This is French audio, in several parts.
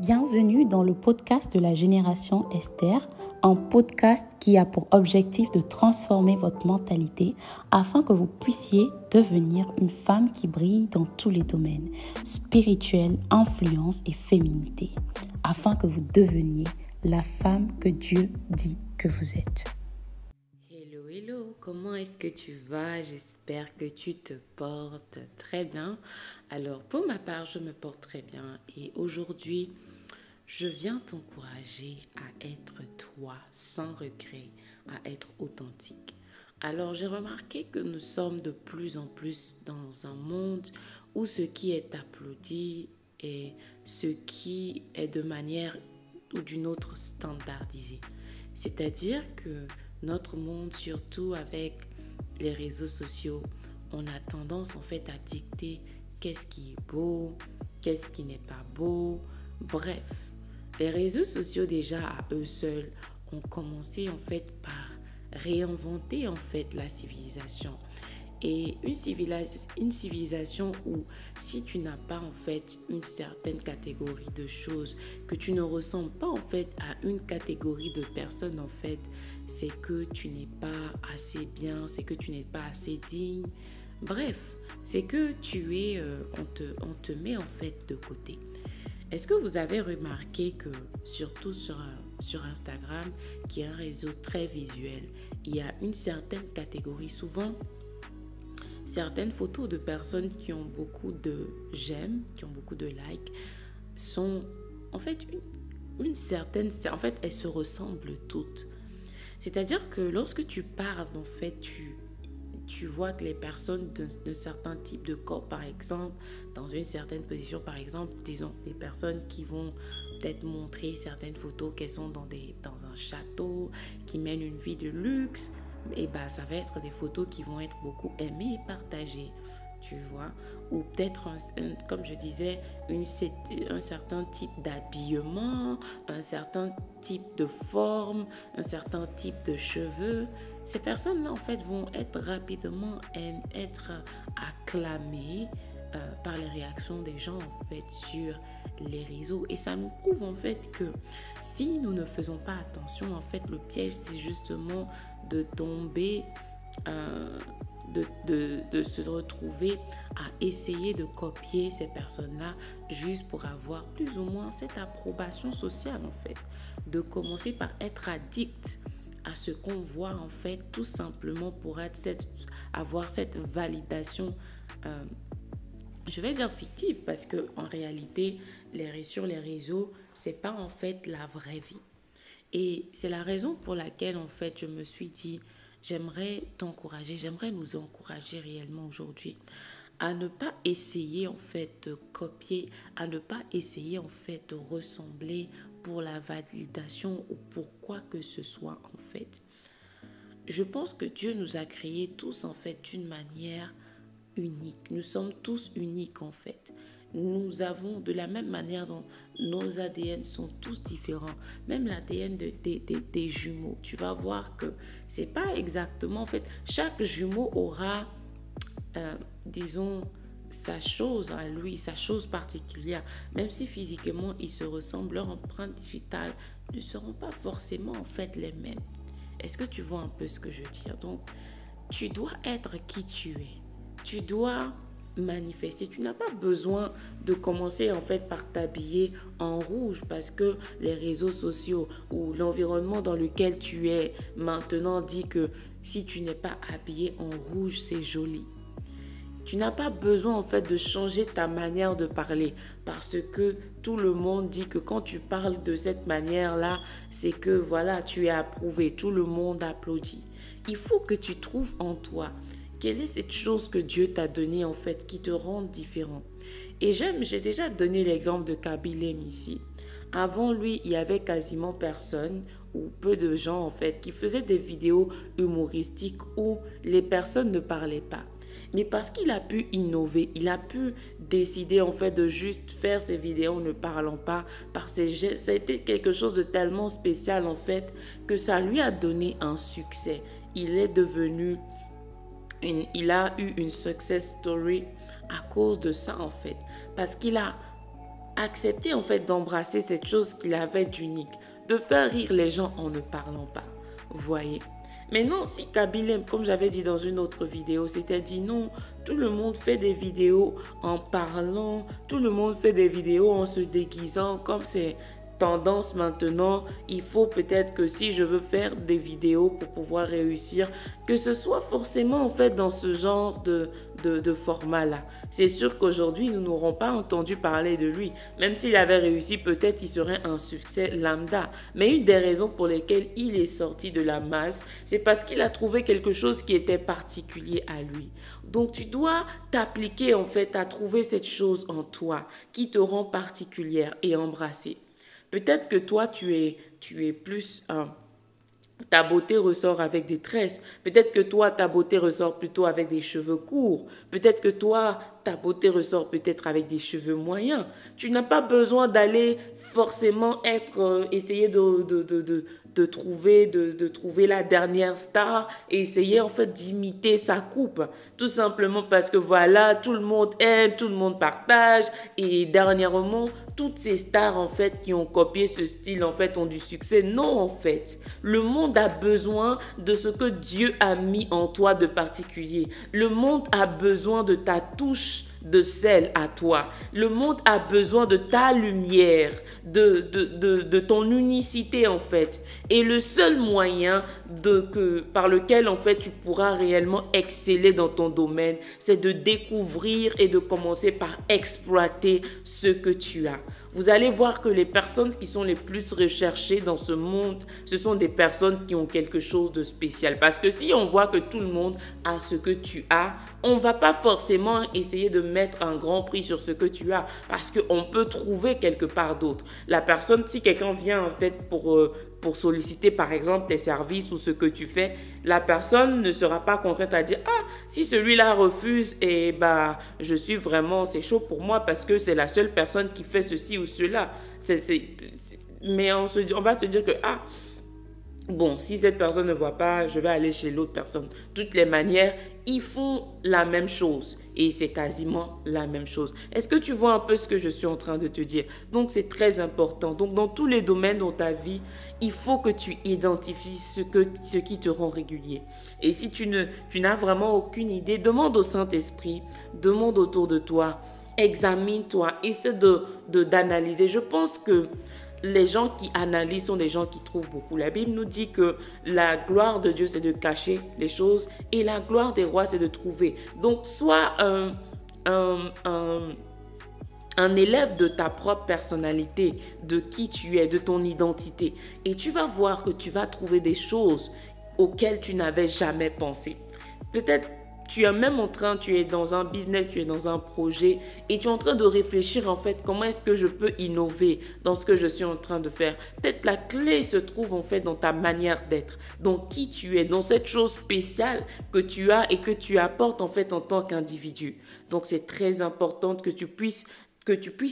Bienvenue dans le podcast de la génération Esther, un podcast qui a pour objectif de transformer votre mentalité afin que vous puissiez devenir une femme qui brille dans tous les domaines, spirituel, influence et féminité, afin que vous deveniez la femme que Dieu dit que vous êtes. Hello, comment est-ce que tu vas? J'espère que tu te portes très bien. Alors, pour ma part, je me porte très bien et aujourd'hui, je viens t'encourager à être toi, sans regret, à être authentique. Alors, j'ai remarqué que nous sommes de plus en plus dans un monde où ce qui est applaudi et ce qui est de manière ou d'une autre standardisé. C'est-à-dire que notre monde, surtout avec les réseaux sociaux, on a tendance en fait à dicter qu'est-ce qui est beau, qu'est-ce qui n'est pas beau, bref. Les réseaux sociaux déjà à eux seuls ont commencé en fait par réinventer en fait la civilisation. Et une civilisation où si tu n'as pas en fait une certaine catégorie de choses, que tu ne ressembles pas en fait à une catégorie de personnes en fait, c'est que tu n'es pas assez bien, c'est que tu n'es pas assez digne. Bref, c'est que on te met en fait de côté. Est-ce que vous avez remarqué que, surtout sur Instagram, qui est un réseau très visuel, il y a une certaine catégorie, souvent, certaines photos de personnes qui ont beaucoup de j'aime, qui ont beaucoup de likes, sont en fait une certaine... En fait, elles se ressemblent toutes. C'est-à-dire que lorsque tu parles, en fait, tu vois que les personnes de certains types de corps, par exemple, dans une certaine position, par exemple, disons, les personnes qui vont peut-être montrer certaines photos qu'elles sont dans un château, qui mènent une vie de luxe, et ben, ça va être des photos qui vont être beaucoup aimées et partagées, tu vois. Ou peut-être, comme je disais, un certain type d'habillement, un certain type de forme, un certain type de cheveux. Ces personnes-là, en fait, vont être rapidement être acclamées par les réactions des gens, en fait, sur les réseaux. Et ça nous prouve, en fait, que si nous ne faisons pas attention, en fait, le piège, c'est justement de tomber, de se retrouver à essayer de copier ces personnes-là juste pour avoir plus ou moins cette approbation sociale, en fait. De commencer par être addict à ce qu'on voit en fait, tout simplement pour avoir cette validation, je vais dire fictive, parce que en réalité, sur les réseaux, c'est pas en fait la vraie vie. Et c'est la raison pour laquelle en fait, je me suis dit, j'aimerais t'encourager, j'aimerais nous encourager réellement aujourd'hui à ne pas essayer en fait de copier, à ne pas essayer en fait de ressembler pour la validation ou pour quoi que ce soit en fait. Je pense que Dieu nous a créés tous en fait d'une manière unique. Nous sommes tous uniques en fait. Nous avons de la même manière dont nos ADN sont tous différents. Même l'ADN des jumeaux. Tu vas voir que c'est pas exactement en fait. Chaque jumeau aura, disons, sa chose à lui, sa chose particulière. Même si physiquement ils se ressemblent, leurs empreintes digitales ne seront pas forcément en fait les mêmes. Est-ce que tu vois un peu ce que je veux dire? Donc, tu dois être qui tu es. Tu dois manifester. Tu n'as pas besoin de commencer en fait par t'habiller en rouge parce que les réseaux sociaux ou l'environnement dans lequel tu es maintenant dit que si tu n'es pas habillé en rouge, c'est joli. Tu n'as pas besoin en fait de changer ta manière de parler parce que tout le monde dit que quand tu parles de cette manière-là, c'est que voilà, tu es approuvé, tout le monde applaudit. Il faut que tu trouves en toi quelle est cette chose que Dieu t'a donnée en fait qui te rend différent. Et j'ai déjà donné l'exemple de Kabilem ici. Avant lui, il y avait quasiment personne ou peu de gens en fait qui faisaient des vidéos humoristiques où les personnes ne parlaient pas. Mais parce qu'il a pu innover, il a pu décider en fait de juste faire ses vidéos ne parlant pas. Ça a été quelque chose de tellement spécial en fait que ça lui a donné un succès. Il a eu une success story à cause de ça en fait. Parce qu'il a accepter en fait d'embrasser cette chose qu'il avait d'unique, de faire rire les gens en ne parlant pas. Vous voyez? Mais non, si Kabilem, comme j'avais dit dans une autre vidéo, c'était dit non, tout le monde fait des vidéos en parlant, tout le monde fait des vidéos en se déguisant, comme c'est tendance maintenant, il faut peut-être que si je veux faire des vidéos pour pouvoir réussir, que ce soit forcément en fait dans ce genre de format-là. C'est sûr qu'aujourd'hui, nous n'aurons pas entendu parler de lui. Même s'il avait réussi, peut-être il serait un succès lambda. Mais une des raisons pour lesquelles il est sorti de la masse, c'est parce qu'il a trouvé quelque chose qui était particulier à lui. Donc tu dois t'appliquer en fait à trouver cette chose en toi qui te rend particulière et embrasser. Peut-être que toi, tu es plus... ta beauté ressort avec des tresses. Peut-être que toi, ta beauté ressort plutôt avec des cheveux courts. Peut-être que toi, ta beauté ressort peut-être avec des cheveux moyens. Tu n'as pas besoin d'aller forcément essayer de trouver la dernière star et essayer en fait d'imiter sa coupe. Tout simplement parce que voilà, tout le monde aime, tout le monde partage et dernièrement, toutes ces stars en fait qui ont copié ce style en fait ont du succès. Non en fait, le monde a besoin de ce que Dieu a mis en toi de particulier. Le monde a besoin de ta touche de sel à toi. Le monde a besoin de ta lumière, de ton unicité en fait. Et le seul moyen par lequel en fait tu pourras réellement exceller dans ton domaine, c'est de découvrir et de commencer par exploiter ce que tu as. Vous allez voir que les personnes qui sont les plus recherchées dans ce monde, ce sont des personnes qui ont quelque chose de spécial. Parce que si on voit que tout le monde a ce que tu as, on ne va pas forcément essayer de mettre un grand prix sur ce que tu as. Parce qu'on peut trouver quelque part d'autre. La personne, si quelqu'un vient en fait pour solliciter par exemple tes services ou ce que tu fais, la personne ne sera pas contrainte à dire « Ah, si celui-là refuse, je suis vraiment, c'est chaud pour moi parce que c'est la seule personne qui fait ceci ou cela. » Mais on va se dire que « Ah, bon, si cette personne ne voit pas, je vais aller chez l'autre personne. » Toutes les manières, ils font la même chose et c'est quasiment la même chose. Est-ce que tu vois un peu ce que je suis en train de te dire? Donc, c'est très important. Donc, dans tous les domaines de ta vie, il faut que tu identifies ce qui te rend régulier. Et si tu n'as vraiment aucune idée, demande au Saint-Esprit, demande autour de toi, examine-toi, essaie d'analyser. Je pense que les gens qui analysent sont des gens qui trouvent beaucoup. La Bible nous dit que la gloire de Dieu, c'est de cacher les choses et la gloire des rois, c'est de trouver. Donc, sois un élève de ta propre personnalité, de qui tu es, de ton identité. Et tu vas voir que tu vas trouver des choses auxquelles tu n'avais jamais pensé. Peut-être tu es dans un business, tu es dans un projet et tu es en train de réfléchir en fait comment est-ce que je peux innover dans ce que je suis en train de faire. Peut-être la clé se trouve en fait dans ta manière d'être, dans qui tu es, dans cette chose spéciale que tu as et que tu apportes en fait en tant qu'individu. Donc c'est très important que tu puisses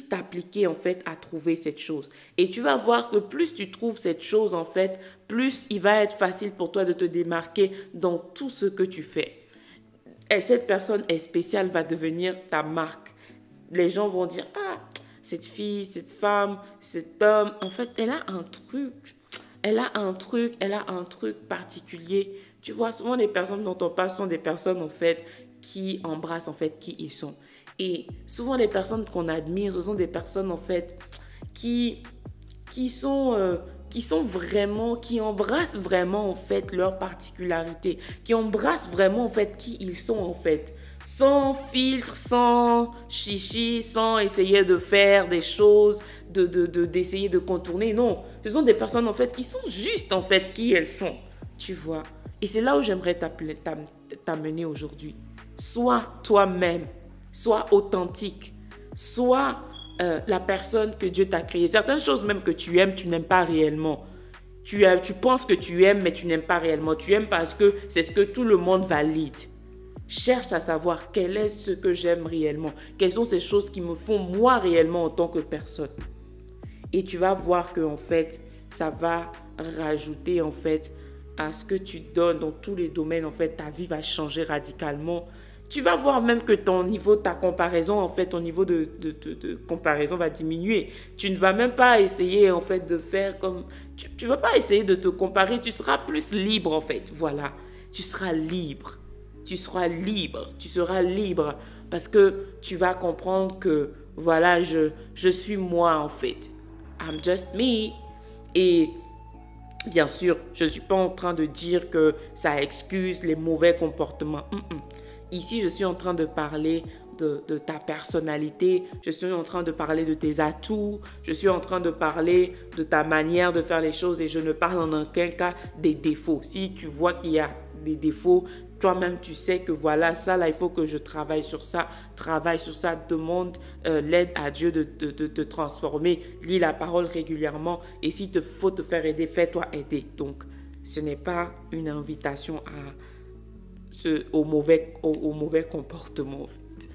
t'appliquer en fait à trouver cette chose. Et tu vas voir que plus tu trouves cette chose en fait, plus il va être facile pour toi de te démarquer dans tout ce que tu fais. Et cette personne est spéciale, va devenir ta marque. Les gens vont dire, ah, cette fille, cette femme, cet homme, en fait, elle a un truc particulier. Tu vois, souvent les personnes dont on parle sont des personnes en fait qui embrassent en fait qui ils sont. Et souvent les personnes qu'on admire, ce sont des personnes en fait qui embrassent vraiment en fait leur particularité, qui embrassent vraiment en fait qui ils sont en fait, sans filtre, sans chichi, sans essayer de faire des choses, d'essayer de contourner. Non, ce sont des personnes en fait qui sont juste en fait qui elles sont, tu vois. Et c'est là où j'aimerais t'amener aujourd'hui. Sois toi-même, sois authentique, sois la personne que Dieu t'a créée. Certaines choses même que tu aimes, tu n'aimes pas réellement. Tu penses que tu aimes, mais tu n'aimes pas réellement. Tu aimes parce que c'est ce que tout le monde valide. Cherche à savoir quel est ce que j'aime réellement. Quelles sont ces choses qui me font moi réellement en tant que personne. Et tu vas voir que en fait, ça va rajouter en fait à ce que tu donnes dans tous les domaines. En fait, ta vie va changer radicalement. tu vas voir même que ton niveau, ta comparaison, en fait, ton niveau de comparaison va diminuer. Tu ne vas même pas essayer, en fait, de faire comme... Tu ne vas pas essayer de te comparer, tu seras plus libre, en fait. Voilà, tu seras libre. Tu seras libre. Tu seras libre parce que tu vas comprendre que, voilà, je suis moi, en fait. I'm just me. Et bien sûr, je ne suis pas en train de dire que ça excuse les mauvais comportements. Ici, je suis en train de parler de ta personnalité, je suis en train de parler de tes atouts, je suis en train de parler de ta manière de faire les choses et je ne parle en aucun cas des défauts. Si tu vois qu'il y a des défauts, toi-même, tu sais que voilà, ça, là, il faut que je travaille sur ça, demande l'aide à Dieu de te transformer, lis la parole régulièrement et s'il te faut te faire aider, fais-toi aider. Donc, ce n'est pas une invitation au mauvais comportement. En fait.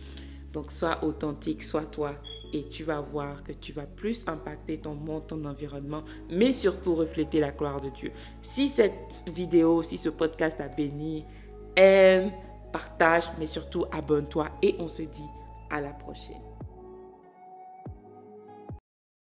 Donc, sois authentique, sois toi et tu vas voir que tu vas plus impacter ton monde, ton environnement, mais surtout refléter la gloire de Dieu. Si cette vidéo, si ce podcast t'a béni, aime, partage, mais surtout abonne-toi et on se dit à la prochaine.